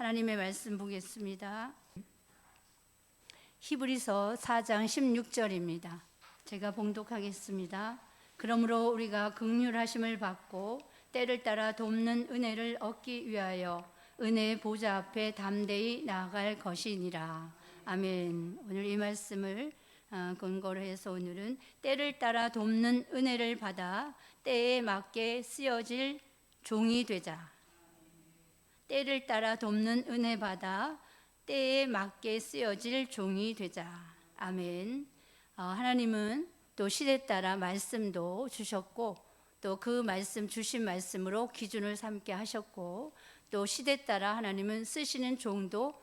하나님의 말씀 보겠습니다. 히브리서 4장 16절입니다. 제가 봉독하겠습니다. 그러므로 우리가 긍휼하심을 받고 때를 따라 돕는 은혜를 얻기 위하여 은혜의 보좌 앞에 담대히 나아갈 것이니라. 아멘. 오늘 이 말씀을 근거로 해서 오늘은 때를 따라 돕는 은혜를 받아 때에 맞게 쓰여질 종이 되자. 때를 따라 돕는 은혜 받아 때에 맞게 쓰여질 종이 되자. 아멘. 하나님은 또 시대 따라 말씀도 주셨고 또 그 말씀 주신 말씀으로 기준을 삼게 하셨고 또 시대 따라 하나님은 쓰시는 종도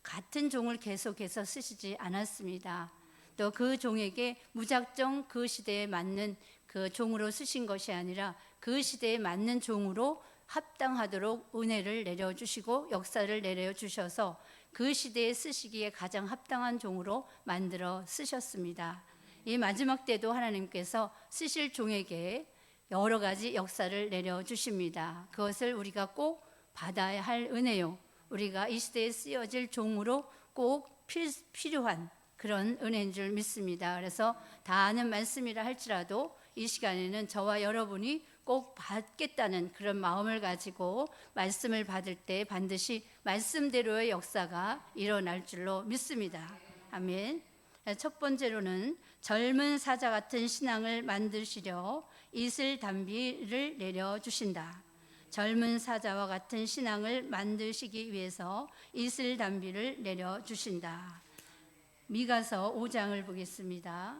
같은 종을 계속해서 쓰시지 않았습니다. 또 그 종에게 무작정 그 시대에 맞는 그 종으로 쓰신 것이 아니라 그 시대에 맞는 종으로 합당하도록 은혜를 내려주시고 역사를 내려주셔서 그 시대에 쓰시기에 가장 합당한 종으로 만들어 쓰셨습니다. 이 마지막 때도 하나님께서 쓰실 종에게 여러 가지 역사를 내려주십니다. 그것을 우리가 꼭 받아야 할 은혜요, 우리가 이 시대에 쓰여질 종으로 꼭 필요한 그런 은혜인 줄 믿습니다. 그래서 다 아는 말씀이라 할지라도 이 시간에는 저와 여러분이 꼭 받겠다는 그런 마음을 가지고 말씀을 받을 때 반드시 말씀대로의 역사가 일어날 줄로 믿습니다. 아멘. 첫 번째로는 젊은 사자 같은 신앙을 만드시려 이슬 단비를 내려주신다. 젊은 사자와 같은 신앙을 만드시기 위해서 이슬 단비를 내려주신다. 미가서 5장을 보겠습니다.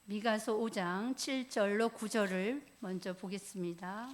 미가서 5장 7절로 9절을 먼저 보겠습니다.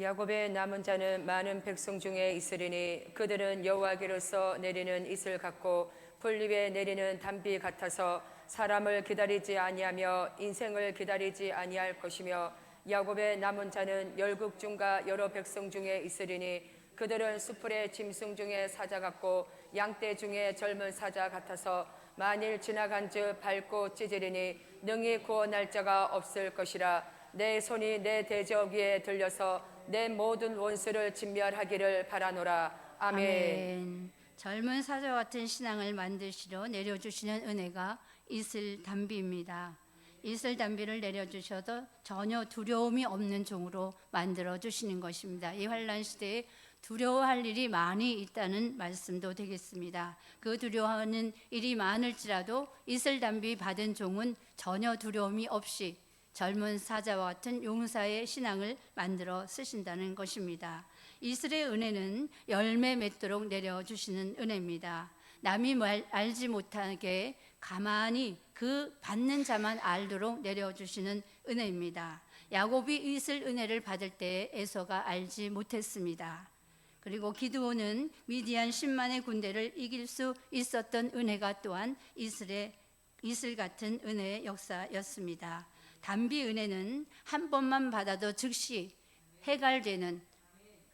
야곱의 남은 자는 많은 백성 중에 있으리니 그들은 여호와께로서 내리는 이슬 같고 풀 위에 내리는 단비 같아서 사람을 기다리지 아니하며 인생을 기다리지 아니할 것이며 야곱의 남은 자는 열국 중과 여러 백성 중에 있으리니 그들은 수풀의 짐승 중에 사자 같고 양떼 중에 젊은 사자 같아서 만일 지나간즉 밟고 찢으리니 능히 구원할 자가 없을 것이라. 내 손이 내 대적 위에 들려서 내 모든 원수를 진멸하기를 바라노라. 아멘. 젊은 사자 같은 신앙을 만드시려 내려주시는 은혜가 이슬 단비입니다. 이슬 단비를 내려주셔도 전혀 두려움이 없는 종으로 만들어 주시는 것입니다. 이 환난 시대에 두려워할 일이 많이 있다는 말씀도 되겠습니다. 그 두려워하는 일이 많을지라도 이슬 단비 받은 종은 전혀 두려움이 없이 젊은 사자와 같은 용사의 신앙을 만들어 쓰신다는 것입니다. 이슬의 은혜는 열매 맺도록 내려주시는 은혜입니다. 남이 알지 못하게 가만히 그 받는 자만 알도록 내려주시는 은혜입니다. 야곱이 이슬 은혜를 받을 때 에서가 알지 못했습니다. 그리고 기드온은 미디안 10만의 군대를 이길 수 있었던 은혜가 또한 이슬 같은 은혜의 역사였습니다. 단비 은혜는 한 번만 받아도 즉시 해갈되는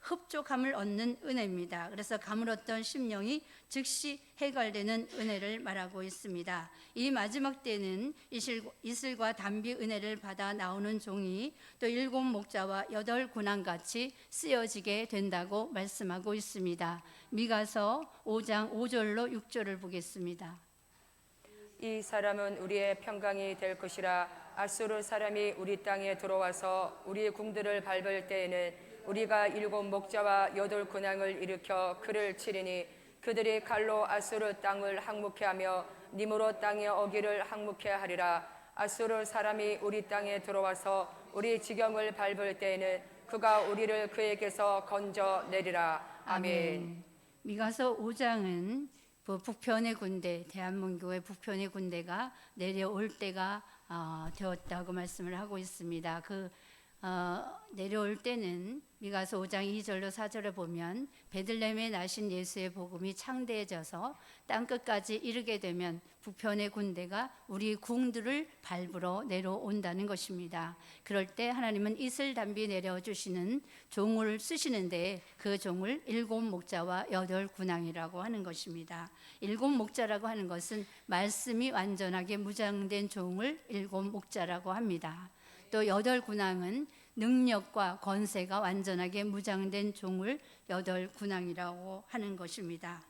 흡족함을 얻는 은혜입니다. 그래서 가물었던 심령이 즉시 해갈되는 은혜를 말하고 있습니다. 이 마지막 때는 이슬과 단비 은혜를 받아 나오는 종이 또 7 목자와 8 군왕같이 쓰여지게 된다고 말씀하고 있습니다. 미가서 5장 5절로 6절을 보겠습니다. 이 사람은 우리의 평강이 될 것이라. 아수르 사람이 우리 땅에 들어와서 우리 궁들을 밟을 때에는 우리가 7 목자와 8 군왕을 일으켜 그를 치리니 그들이 칼로 아수르 땅을 항목해 하며 니므롯 땅의 어기를 항목해 하리라. 아수르 사람이 우리 땅에 들어와서 우리 지경을 밟을 때에는 그가 우리를 그에게서 건져 내리라. 아멘. 미가서 5장은 북편의 군대, 대한민국의 북편의 군대가 내려올 때가 되었다고 말씀을 하고 있습니다. 내려올 때는 미가서 5장 2절로 4절에 보면 베들레헴에 나신 예수의 복음이 창대해져서 땅끝까지 이르게 되면 북편의 군대가 우리 궁들을 밟으러 내려온다는 것입니다. 그럴 때 하나님은 이슬 단비 내려주시는 종을 쓰시는데 그 종을 7 목자와 8 군왕이라고 하는 것입니다. 7 목자라고 하는 것은 말씀이 완전하게 무장된 종을 7 목자라고 합니다. 또 8군왕은 능력과 권세가 완전하게 무장된 종을 8군왕이라고 하는 것입니다.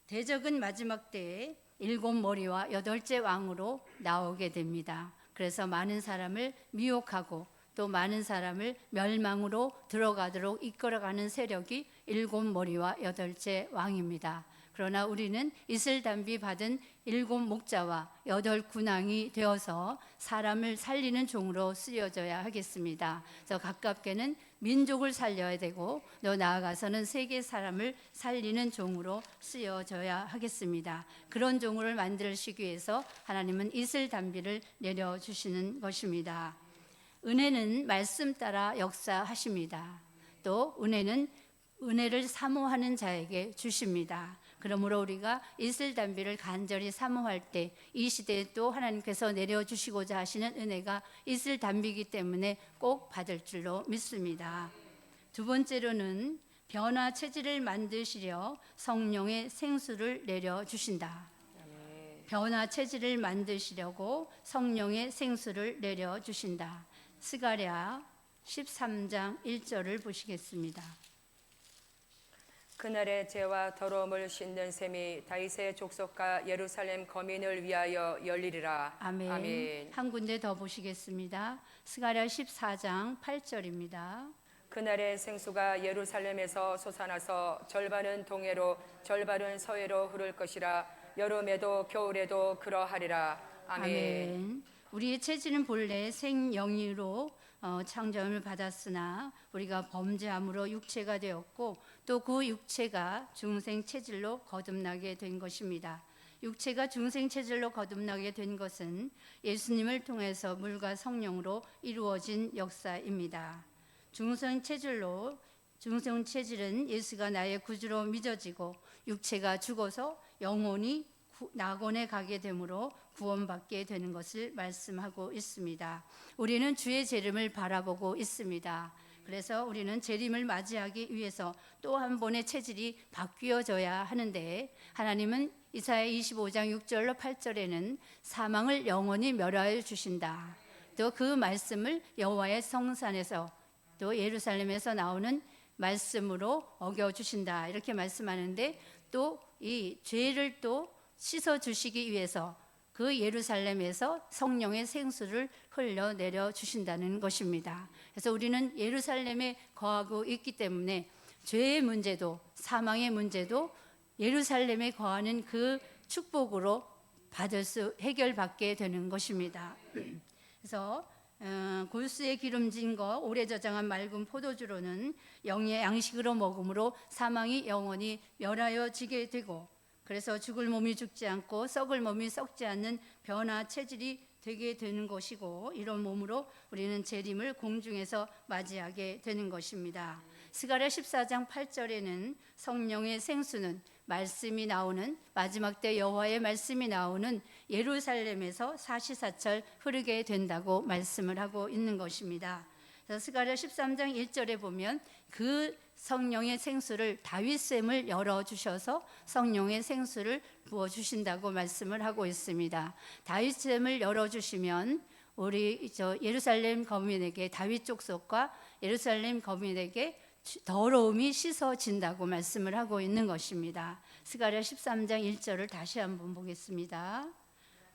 대적은 마지막 때에 7머리와 8째 왕으로 나오게 됩니다. 그래서 많은 사람을 미혹하고 또 많은 사람을 멸망으로 들어가도록 이끌어가는 세력이 7머리와 8째 왕입니다. 그러나 우리는 이슬단비 받은 7목자와 8군왕이 되어서 사람을 살리는 종으로 쓰여져야 하겠습니다. 그래서 가깝게는 민족을 살려야 되고 더 나아가서는 세계 사람을 살리는 종으로 쓰여져야 하겠습니다. 그런 종을 만들시기 위해서 하나님은 이슬단비를 내려주시는 것입니다. 은혜는 말씀 따라 역사하십니다. 또 은혜는 은혜를 사모하는 자에게 주십니다. 그러므로 우리가 이슬단비를 간절히 사모할 때 이 시대에 또 하나님께서 내려주시고자 하시는 은혜가 이슬단비이기 때문에 꼭 받을 줄로 믿습니다. 두 번째로는 변화 체질을 만드시려 성령의 생수를 내려주신다. 변화 체질을 만드시려고 성령의 생수를 내려주신다. 스가랴 13장 1절을 보시겠습니다. 그날의 죄와 더러움을 씻는 셈이 다윗의 족속과 예루살렘 거민을 위하여 열리리라. 아멘. 아멘. 한 군데 더 보시겠습니다. 스가랴 14장 8절입니다. 그날의 생수가 예루살렘에서 솟아나서 절반은 동해로 절반은 서해로 흐를 것이라. 여름에도 겨울에도 그러하리라. 아멘. 아멘. 우리의 체질은 본래 생영이로 창조함을 받았으나 우리가 범죄함으로 육체가 되었고 또 그 육체가 중생 체질로 거듭나게 된 것입니다. 육체가 중생 체질로 거듭나게 된 것은 예수님을 통해서 물과 성령으로 이루어진 역사입니다. 중생 체질은 예수가 나의 구주로 믿어지고 육체가 죽어서 영혼이 낙원에 가게 되므로 구원받게 되는 것을 말씀하고 있습니다. 우리는 주의 재림을 바라보고 있습니다. 그래서 우리는 재림을 맞이하기 위해서 또 한 번의 체질이 바뀌어져야 하는데 하나님은 이사야 25장 6절로 8절에는 사망을 영원히 멸하여 주신다. 또 그 말씀을 여호와의 성산에서 또 예루살렘에서 나오는 말씀으로 어겨 주신다. 이렇게 말씀하는데 또 이 죄를 또 씻어 주시기 위해서 그 예루살렘에서 성령의 생수를 흘려내려 주신다는 것입니다. 그래서 우리는 예루살렘에 거하고 있기 때문에 죄의 문제도 사망의 문제도 예루살렘에 거하는 그 축복으로 해결받게 되는 것입니다. 그래서 골수에 기름진 것 오래 저장한 맑은 포도주로는 영의 양식으로 먹음으로 사망이 영원히 멸하여지게 되고 그래서 죽을 몸이 죽지 않고 썩을 몸이 썩지 않는 변화 체질이 되게 되는 것이고 이런 몸으로 우리는 재림을 공중에서 맞이하게 되는 것입니다. 스가랴 14장 8절에는 성령의 생수는 말씀이 나오는 마지막 때 여호와의 말씀이 나오는 예루살렘에서 사시사철 흐르게 된다고 말씀을 하고 있는 것입니다. 스가랴 13장 1절에 보면 그 성령의 생수를 다윗샘을 열어주셔서 성령의 생수를 부어주신다고 말씀을 하고 있습니다. 다윗샘을 열어주시면 우리 예루살렘 거민에게 다윗 족속과 예루살렘 거민에게 더러움이 씻어진다고 말씀을 하고 있는 것입니다. 스가랴 13장 1절을 다시 한번 보겠습니다.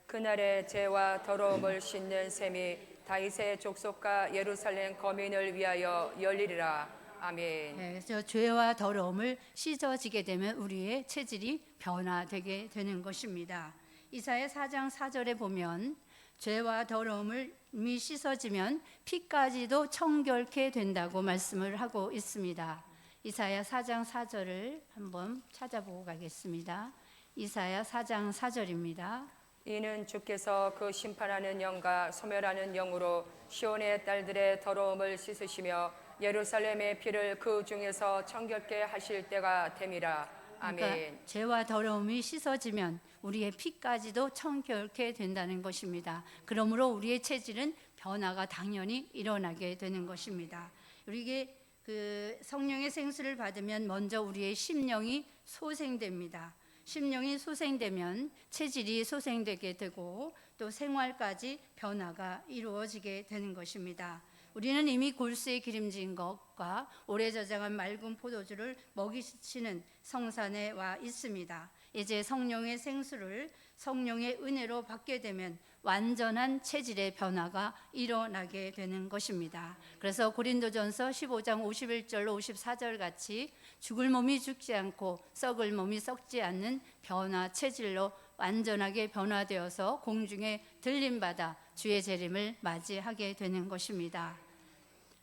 그날의 죄와 더러움을 씻는 셈이 다윗의 족속과 예루살렘 거민을 위하여 열리리라. 아멘. 그래서 죄와 더러움을 씻어지게 되면 우리의 체질이 변화되게 되는 것입니다. 이사야 4장 4절에 보면 죄와 더러움을 씻어지면 피까지도 청결케 된다고 말씀을 하고 있습니다. 이사야 4장 4절을 한번 찾아보고 가겠습니다. 이사야 4장 4절입니다. 이는 주께서 그 심판하는 영과 소멸하는 영으로 시온의 딸들의 더러움을 씻으시며 예루살렘의 피를 그 중에서 청결케 하실 때가 됨이라. 아멘. 그러니까 죄와 더러움이 씻어지면 우리의 피까지도 청결케 된다는 것입니다. 그러므로 우리의 체질은 변화가 당연히 일어나게 되는 것입니다. 우리에게 그 성령의 생수를 받으면 먼저 우리의 심령이 소생됩니다. 심령이 소생되면 체질이 소생되게 되고 또 생활까지 변화가 이루어지게 되는 것입니다. 우리는 이미 골수에 기름진 것과 오래 저장한 맑은 포도주를 먹이시는 성산에 와 있습니다. 이제 성령의 생수를 성령의 은혜로 받게 되면 완전한 체질의 변화가 일어나게 되는 것입니다. 그래서 고린도전서 15장 51절로 54절 같이 죽을 몸이 죽지 않고 썩을 몸이 썩지 않는 변화 체질로 완전하게 변화되어서 공중에 들림받아 주의 재림을 맞이하게 되는 것입니다.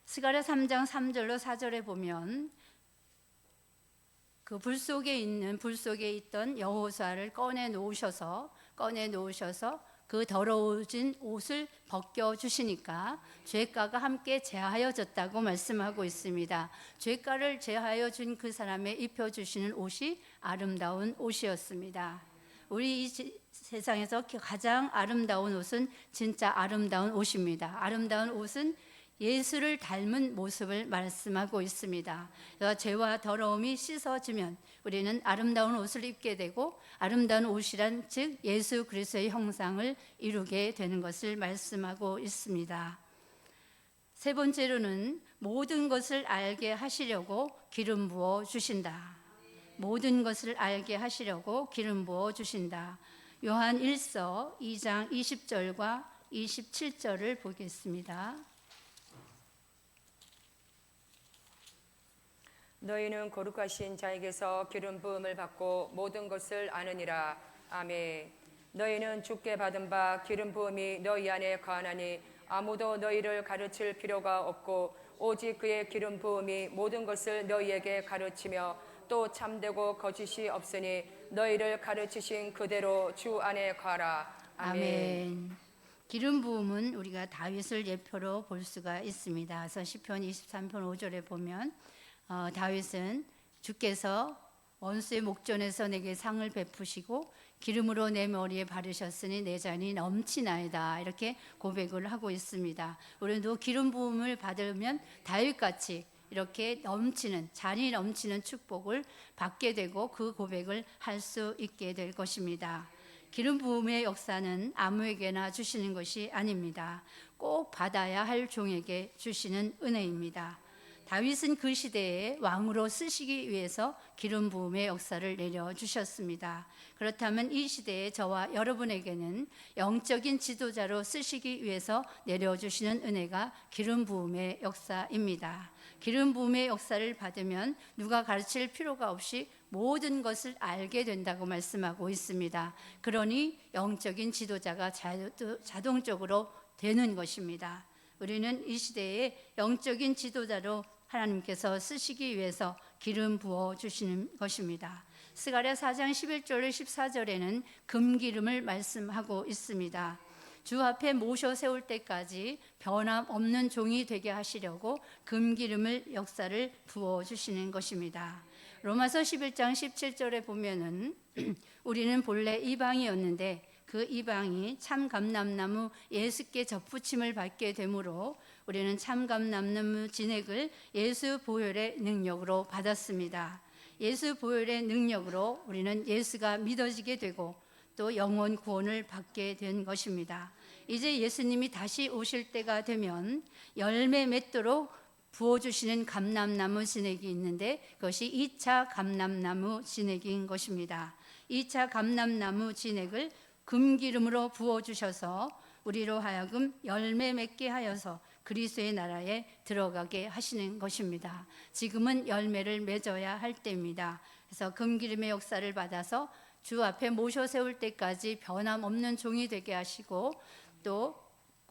스가랴 3장 3절로 4절에 보면 그 불 속에 있던 여호수아를 꺼내 놓으셔서 그 더러워진 옷을 벗겨 주시니까 죄가가 함께 제하여졌다고 말씀하고 있습니다. 죄가를 제하여 준 그 사람에 입혀 주시는 옷이 아름다운 옷이었습니다. 우리 이 세상에서 가장 아름다운 옷은 진짜 아름다운 옷입니다. 아름다운 옷은 예수를 닮은 모습을 말씀하고 있습니다. 죄와 더러움이 씻어지면 우리는 아름다운 옷을 입게 되고 아름다운 옷이란 즉 예수 그리스도의 형상을 이루게 되는 것을 말씀하고 있습니다. 세 번째로는 모든 것을 알게 하시려고 기름 부어 주신다. 모든 것을 알게 하시려고 기름 부어 주신다. 요한 1서 2장 20절과 27절을 보겠습니다. 너희는 거룩하신 자에게서 기름 부음을 받고 모든 것을 아느니라. 아멘. 너희는 주께 받은 바 기름 부음이 너희 안에 거하나니 아무도 너희를 가르칠 필요가 없고 오직 그의 기름 부음이 모든 것을 너희에게 가르치며 또 참되고 거짓이 없으니 너희를 가르치신 그대로 주 안에 거하라. 아멘. 기름 부음은 우리가 다윗을 예표로 볼 수가 있습니다. 그래서 시편 23편 5절에 보면 다윗은 주께서 원수의 목전에서 내게 상을 베푸시고 기름으로 내 머리에 바르셨으니 내 잔이 넘치나이다 이렇게 고백을 하고 있습니다. 우리도 기름 부음을 받으면 다윗같이 이렇게 잔이 넘치는 축복을 받게 되고 그 고백을 할 수 있게 될 것입니다. 기름 부음의 역사는 아무에게나 주시는 것이 아닙니다. 꼭 받아야 할 종에게 주시는 은혜입니다. 다윗은 그 시대에 왕으로 쓰시기 위해서 기름 부음의 역사를 내려주셨습니다. 그렇다면 이 시대에 저와 여러분에게는 영적인 지도자로 쓰시기 위해서 내려주시는 은혜가 기름 부음의 역사입니다. 기름 부음의 역사를 받으면 누가 가르칠 필요가 없이 모든 것을 알게 된다고 말씀하고 있습니다. 그러니 영적인 지도자가 자동적으로 되는 것입니다. 우리는 이 시대에 영적인 지도자로 하나님께서 쓰시기 위해서 기름 부어 주시는 것입니다. 스가랴 4장 11절 14절에는 금기름을 말씀하고 있습니다. 주 앞에 모셔 세울 때까지 변함없는 종이 되게 하시려고 금기름을 역사를 부어 주시는 것입니다. 로마서 11장 17절에 보면은 우리는 본래 이방이었는데 그 이방이 참 감람나무 예수께 접붙임을 받게 되므로 우리는 참 감람나무 진액을 예수 보혈의 능력으로 받았습니다. 예수 보혈의 능력으로 우리는 예수가 믿어지게 되고 또 영원 구원을 받게 된 것입니다. 이제 예수님이 다시 오실 때가 되면 열매 맺도록 부어주시는 감람나무 진액이 있는데 그것이 2차 감람나무 진액인 것입니다. 2차 감람나무 진액을 금기름으로 부어주셔서 우리로 하여금 열매 맺게 하여서 그리스도의 나라에 들어가게 하시는 것입니다. 지금은 열매를 맺어야 할 때입니다. 그래서 금기름의 역사를 받아서 주 앞에 모셔 세울 때까지 변함없는 종이 되게 하시고 또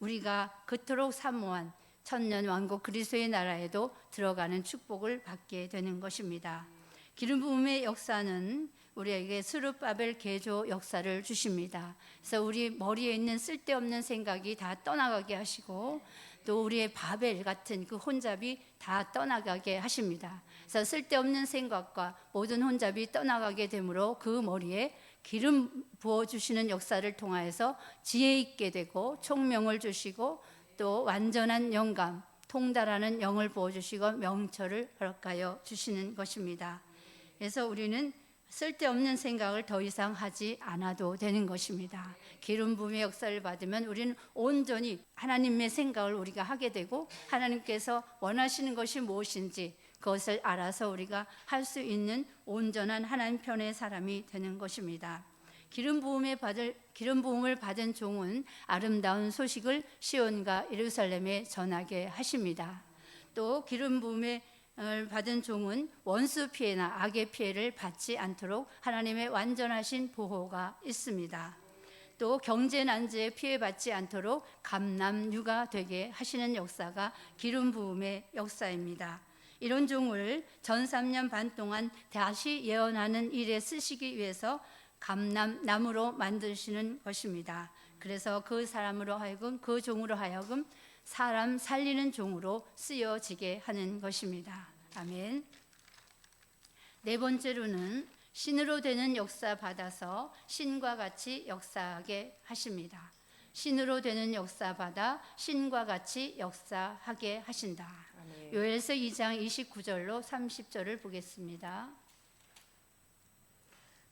우리가 그토록 사모한 천년 왕국 그리스도의 나라에도 들어가는 축복을 받게 되는 것입니다. 기름 부음의 역사는 우리에게 스룹바벨 개조 역사를 주십니다. 그래서 우리 머리에 있는 쓸데없는 생각이 다 떠나가게 하시고 또 우리의 바벨 같은 그 혼잡이 다 떠나가게 하십니다. 그래서 쓸데없는 생각과 모든 혼잡이 떠나가게 되므로 그 머리에 기름 부어주시는 역사를 통하여서 지혜 있게 되고 총명을 주시고 또 완전한 영감, 통달하는 영을 부어주시고 명철을 허락하여 주시는 것입니다. 그래서 우리는 쓸데없는 생각을 더 이상 하지 않아도 되는 것입니다. 기름 부음의 역사를 받으면 우리는 온전히 하나님의 생각을 우리가 하게 되고 하나님께서 원하시는 것이 무엇인지 그것을 알아서 우리가 할 수 있는 온전한 하나님 편의 사람이 되는 것입니다. 기름 부음을 받은 종은 아름다운 소식을 시온과 예루살렘에 전하게 하십니다. 또 기름 부음을 받은 종은 원수 피해나 악의 피해를 받지 않도록 하나님의 완전하신 보호가 있습니다. 또 경제 난제에 피해받지 않도록 감남유가 되게 하시는 역사가 기름 부음의 역사입니다. 이런 종을 전 3년 반 동안 다시 예언하는 일에 쓰시기 위해서 감남나무로 만드시는 것입니다. 그래서 그 종으로 하여금 사람 살리는 종으로 쓰여지게 하는 것입니다. 아멘. 네 번째로는 신으로 되는 역사 받아서 신과 같이 역사하게 하십니다. 신으로 되는 역사 받아 신과 같이 역사하게 하신다. 아멘. 요엘서 2장 29절로 30절을 보겠습니다.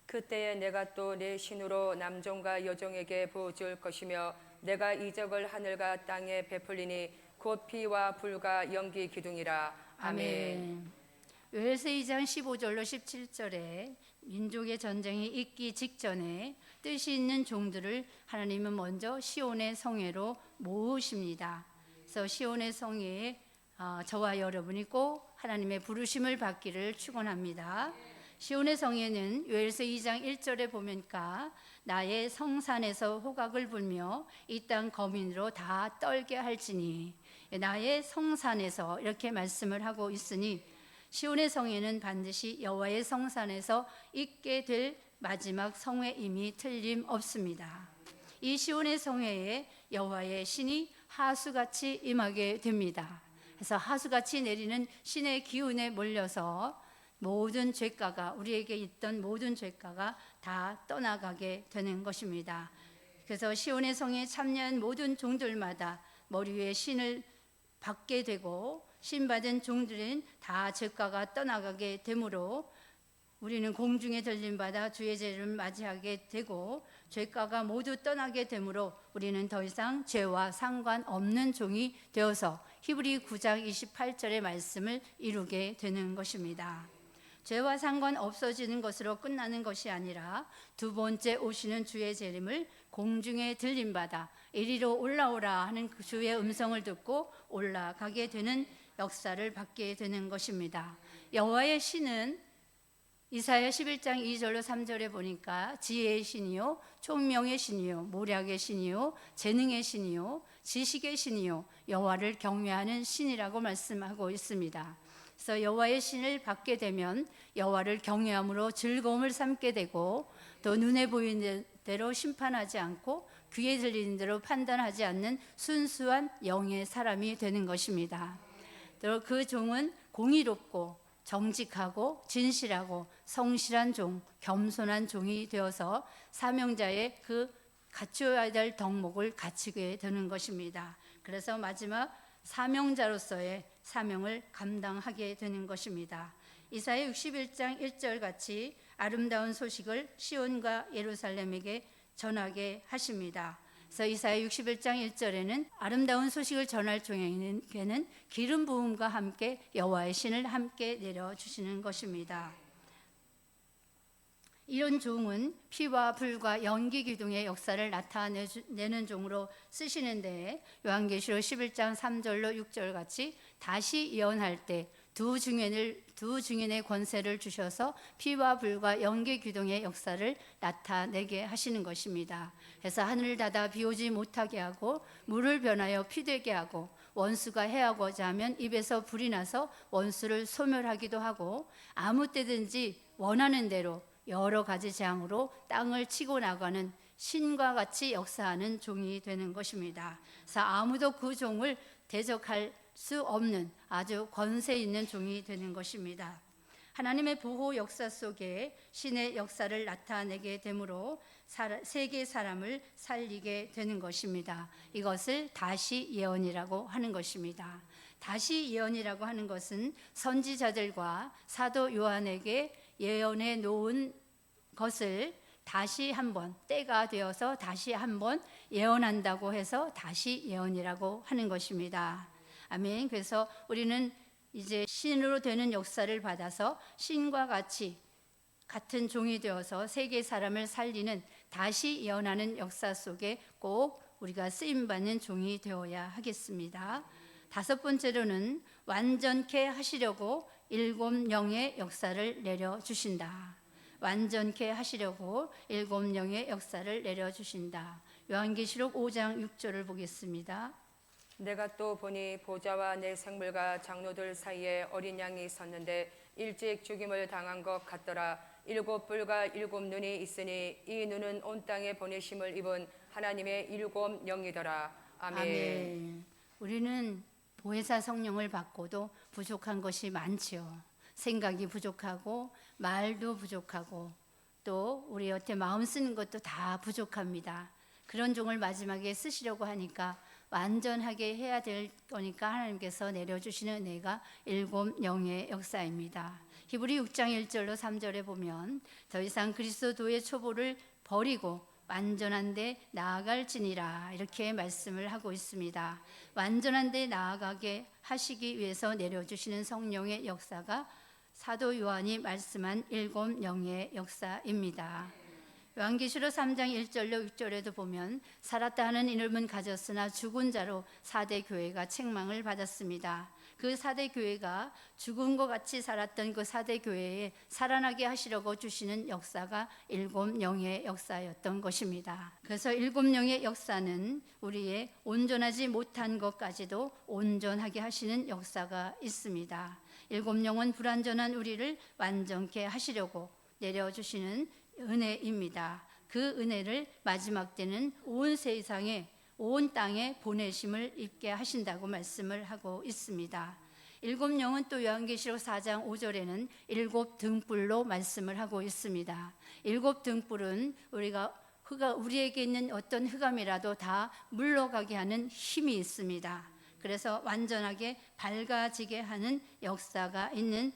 그때에 내가 또 내 신으로 남종과 여종에게 부어줄 것이며 내가 이적을 하늘과 땅에 베풀리니 곧 피와 불과 연기 기둥이라. 아멘. 요엘서 2장 15절로 17절에 민족의 전쟁이 있기 직전에 뜻이 있는 종들을 하나님은 먼저 시온의 성회로 모으십니다. 그래서 시온의 성회에 저와 여러분이 꼭 하나님의 부르심을 받기를 축원합니다. 시온의 성에는 요엘서 2장 1절에 보면까 나의 성산에서 호각을 불며 이 땅 거민으로 다 떨게 할지니, 나의 성산에서 이렇게 말씀을 하고 있으니 시온의 성에는 반드시 여호와의 성산에서 있게 될 마지막 성회임이 틀림없습니다. 이 시온의 성회에 여호와의 신이 하수같이 임하게 됩니다. 그래서 하수같이 내리는 신의 기운에 몰려서 모든 죄가가, 우리에게 있던 모든 죄가가 다 떠나가게 되는 것입니다. 그래서 시온의 성에 참여한 모든 종들마다 머리 위에 신을 받게 되고 신받은 종들은 다 죄가가 떠나가게 되므로 우리는 공중에 들림받아 주의 재를 맞이하게 되고 죄가가 모두 떠나게 되므로 우리는 더 이상 죄와 상관없는 종이 되어서 히브리 9장 28절의 말씀을 이루게 되는 것입니다. 죄와 상관 없어지는 것으로 끝나는 것이 아니라 두 번째 오시는 주의 재림을 공중에 들림받아 이리로 올라오라 하는 그 주의 음성을 듣고 올라가게 되는 역사를 받게 되는 것입니다. 여호와의 신은 이사야 11장 2절로 3절에 보니까 지혜의 신이요 총명의 신이요 모략의 신이요 재능의 신이요 지식의 신이요 여호와를 경외하는 신이라고 말씀하고 있습니다. 그래서 여호와의 신을 받게 되면 여호와를 경외함으로 즐거움을 삼게 되고 또 눈에 보이는 대로 심판하지 않고 귀에 들리는 대로 판단하지 않는 순수한 영의 사람이 되는 것입니다. 또 그 종은 공의롭고 정직하고 진실하고 성실한 종, 겸손한 종이 되어서 사명자의 그 갖추어야 될 덕목을 갖추게 되는 것입니다. 그래서 마지막 사명자로서의 사명을 감당하게 되는 것입니다. 이사야 61장 1절 같이 아름다운 소식을 시온과 예루살렘에게 전하게 하십니다. 그래서 이사야 61장 1절에는 아름다운 소식을 전할 종에게는 기름 부음과 함께 여호와의 신을 함께 내려주시는 것입니다. 이런 종은 피와 불과 연기 기둥의 역사를 나타내는 종으로 쓰시는데 요한계시록 11장 3절로 6절 같이 다시 예언할 때 두 증인의 권세를 주셔서 피와 불과 연기 기둥의 역사를 나타내게 하시는 것입니다. 그래서 하늘을 닫아 비 오지 못하게 하고 물을 변하여 피 되게 하고 원수가 해하고자 하면 입에서 불이 나서 원수를 소멸하기도 하고 아무 때든지 원하는 대로 여러 가지 재앙으로 땅을 치고 나가는 신과 같이 역사하는 종이 되는 것입니다. 그래서 아무도 그 종을 대적할 수 없는 아주 권세 있는 종이 되는 것입니다. 하나님의 보호 역사 속에 신의 역사를 나타내게 되므로 세계 사람을 살리게 되는 것입니다. 이것을 다시 예언이라고 하는 것입니다. 다시 예언이라고 하는 것은 선지자들과 사도 요한에게 예언해 놓은 것을 다시 한번 때가 되어서 다시 한번 예언한다고 해서 다시 예언이라고 하는 것입니다. 아멘. 그래서 우리는 이제 신으로 되는 역사를 받아서 신과 같은 종이 되어서 세계 사람을 살리는 다시 예언하는 역사 속에 꼭 우리가 쓰임 받는 종이 되어야 하겠습니다. 다섯 번째로는 완전케 하시려고 일곱 영의 역사를 내려 주신다. 완전케 하시려고 일곱 영의 역사를 내려 주신다. 요한계시록 5장 6절을 보겠습니다. 내가 또 보니 보좌와 내 생물과 장로들 사이에 어린 양이 섰는데 일찍 죽임을 당한 것 같더라. 일곱 뿔과 일곱 눈이 있으니 이 눈은 온 땅에 보내심을 입은 하나님의 일곱 영이더라. 아멘. 아멘. 우리는 보혜사 성령을 받고도 부족한 것이 많지요. 생각이 부족하고 말도 부족하고 또 우리 여태 마음 쓰는 것도 다 부족합니다. 그런 종을 마지막에 쓰시려고 하니까 완전하게 해야 될 거니까 하나님께서 내려주시는 은혜가 일곱 영의 역사입니다. 히브리 6장 1절로 3절에 보면 더 이상 그리스도의 초보를 버리고 완전한 데 나아갈지니라 이렇게 말씀을 하고 있습니다. 완전한 데 나아가게 하시기 위해서 내려주시는 성령의 역사가 사도 요한이 말씀한 일곱 영의 역사입니다. 요한계시록 3장 1절로 6절에도 보면 살았다 하는 이름은 가졌으나 죽은 자로 4대 교회가 책망을 받았습니다. 그 4대 교회가 죽은 것 같이 살았던 그 4대 교회에 살아나게 하시려고 주시는 역사가 일곱 영의 역사였던 것입니다. 그래서 일곱 영의 역사는 우리의 온전하지 못한 것까지도 온전하게 하시는 역사가 있습니다. 일곱 영은 불완전한 우리를 완전케 하시려고 내려주시는 은혜입니다. 그 은혜를 마지막 때는 온 세상에 온 땅에 보내심을 입게 하신다고 말씀을 하고 있습니다. 일곱 영은 또 요한계시록 4장 5절에는 일곱 등불로 말씀을 하고 있습니다. 일곱 등불은 우리에게 있는 어떤 흑암이라도 다 물러가게 하는 힘이 있습니다. 그래서 완전하게 밝아지게 하는 역사가 있는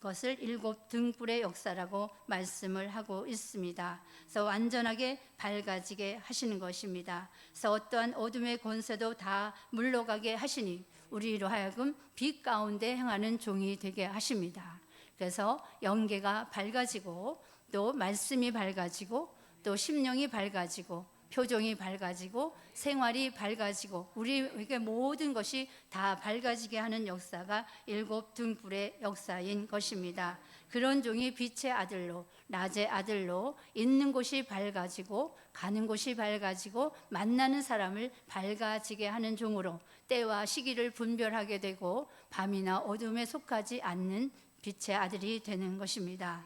것을 일곱 등불의 역사라고 말씀을 하고 있습니다. 그래서 완전하게 밝아지게 하시는 것입니다. 그래서 어떠한 어둠의 권세도 다 물러가게 하시니 우리로 하여금 빛 가운데 행하는 종이 되게 하십니다. 그래서 영계가 밝아지고 또 말씀이 밝아지고 또 심령이 밝아지고 표정이 밝아지고 생활이 밝아지고 우리에게 모든 것이 다 밝아지게 하는 역사가 일곱 등불의 역사인 것입니다. 그런 종이 빛의 아들로 낮의 아들로 있는 곳이 밝아지고 가는 곳이 밝아지고 만나는 사람을 밝아지게 하는 종으로 때와 시기를 분별하게 되고 밤이나 어둠에 속하지 않는 빛의 아들이 되는 것입니다.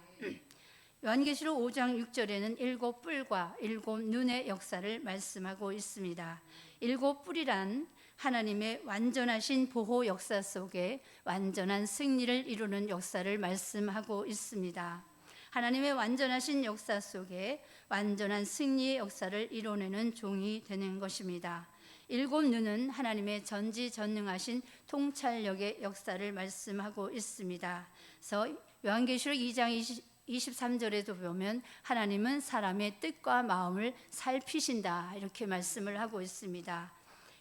요한계시록 5장 6절에는 일곱 뿔과 일곱 눈의 역사를 말씀하고 있습니다. 일곱 뿔이란 하나님의 완전하신 보호 역사 속에 완전한 승리를 이루는 역사를 말씀하고 있습니다. 하나님의 완전하신 역사 속에 완전한 승리의 역사를 이뤄내는 종이 되는 것입니다. 일곱 눈은 하나님의 전지전능하신 통찰력의 역사를 말씀하고 있습니다. 그래서 요한계시록 2장 23절에도 보면 하나님은 사람의 뜻과 마음을 살피신다 이렇게 말씀을 하고 있습니다.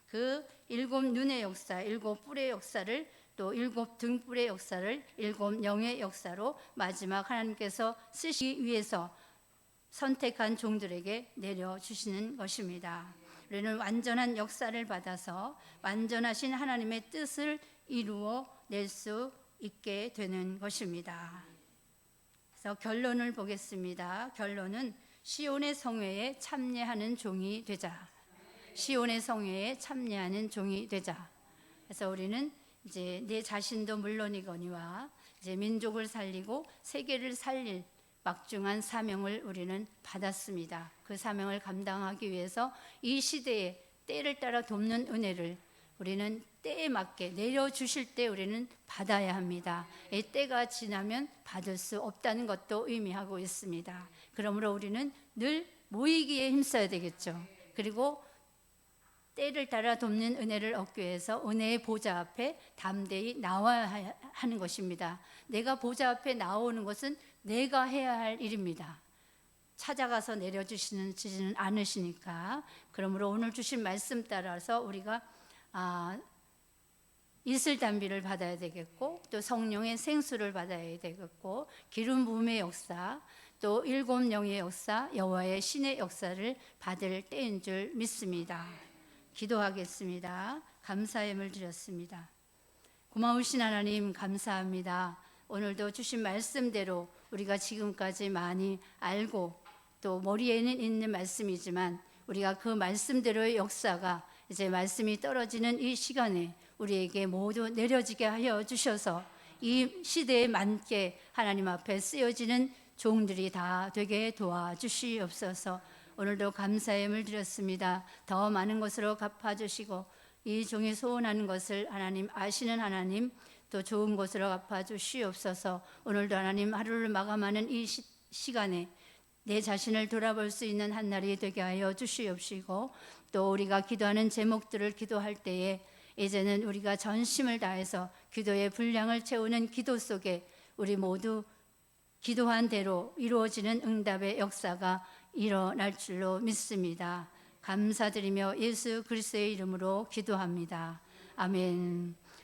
그 일곱 눈의 역사, 일곱 뿔의 역사를 또 일곱 등불의 역사를 일곱 영의 역사로 마지막 하나님께서 쓰시기 위해서 선택한 종들에게 내려주시는 것입니다. 우리는 완전한 역사를 받아서 완전하신 하나님의 뜻을 이루어 낼 수 있게 되는 것입니다. 그래서 결론을 보겠습니다. 결론은 시온의 성회에 참여하는 종이 되자. 시온의 성회에 참여하는 종이 되자. 그래서 우리는 이제 내 자신도 물론이거니와 이제 민족을 살리고 세계를 살릴 막중한 사명을 우리는 받았습니다. 그 사명을 감당하기 위해서 이 시대에 때를 따라 돕는 은혜를 우리는 때에 맞게 내려주실 때 우리는 받아야 합니다. 이 때가 지나면 받을 수 없다는 것도 의미하고 있습니다. 그러므로 우리는 늘 모이기에 힘써야 되겠죠. 그리고 때를 따라 돕는 은혜를 얻기 위해서 은혜의 보좌 앞에 담대히 나와야 하는 것입니다. 내가 보좌 앞에 나오는 것은 내가 해야 할 일입니다. 찾아가서 내려주시지는 않으시니까. 그러므로 오늘 주신 말씀 따라서 우리가 이슬 담비를 받아야 되겠고, 또 성령의 생수를 받아야 되겠고, 기름 부음의 역사, 또 일곱 영의 역사, 여호와의 신의 역사를 받을 때인 줄 믿습니다. 기도하겠습니다. 감사함을 드렸습니다. 고마우신 하나님 감사합니다. 오늘도 주신 말씀대로 우리가 지금까지 많이 알고 또 머리에는 있는 말씀이지만 우리가 그 말씀대로의 역사가 이제 말씀이 떨어지는 이 시간에 우리에게 모두 내려지게 하여 주셔서 이 시대에 맞게 하나님 앞에 쓰여지는 종들이 다 되게 도와주시옵소서. 오늘도 감사함을 드렸습니다. 더 많은 것으로 갚아주시고 이 종이 소원하는 것을 하나님 아시는 하나님, 또 좋은 것으로 갚아주시옵소서. 오늘도 하나님 하루를 마감하는 이 시간에 내 자신을 돌아볼 수 있는 한 날이 되게 하여 주시옵시고, 또 우리가 기도하는 제목들을 기도할 때에 이제는 우리가 전심을 다해서 기도의 분량을 채우는 기도 속에 우리 모두 기도한 대로 이루어지는 응답의 역사가 일어날 줄로 믿습니다. 감사드리며 예수 그리스도의 이름으로 기도합니다. 아멘.